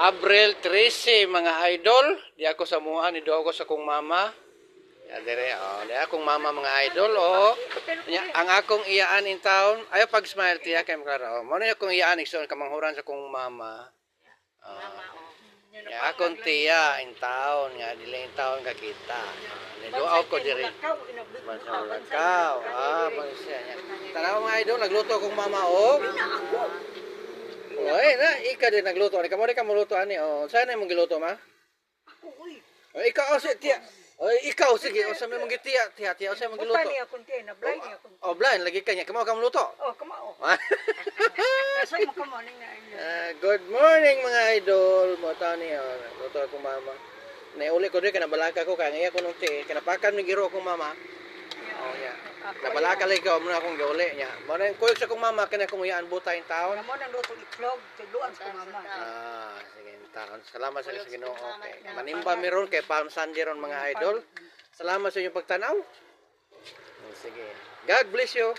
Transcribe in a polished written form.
Abril 13 mga idol. Di ako sa mua ni do ako sa kong mama. Ya dire di akong mama mga idol ang akong iyaan in town. Ayo pag smile tiya kay klaro. Mo na akong iyaan igsoon kamanghuran sa kong mama. Ya akong tiya in town nga dili in town ka kita. Niduaw ko diri. Masalakaw. Bangsa niya. Tanaw mga idol nagluto kong mama Oy, ika din nagluto. Ani kamo ka muluto ani. Saan na mong giluto ma? Ikaw si tiya. Ikaw sige. Sa may mong tiya. Tiya sa mong giluto. Buta niya kun tiya na blind niya kun. Blind lagi kanya. Kamo ka muluto. Kamao. Sa mo kamo ning Good morning mga idol. Mo taw ni luto akong mama. Nauli ko diri kana balaka ko kay ngaya ko nung tiya. Kinapakan mi giro akong mama. Ya. Nabalaka lagi ko muna akong gauli niya. Mo na kuyog sa akong mama kana kung iyaan buta in town. Mo nang luto itlog, tuluan sa mama. Sige, taon. Salamat sa Ginoo. Okay. Manimba meron kay Palm Sunday ron mga idol. Salamat sa inyong pagtanaw. Sige. God bless you.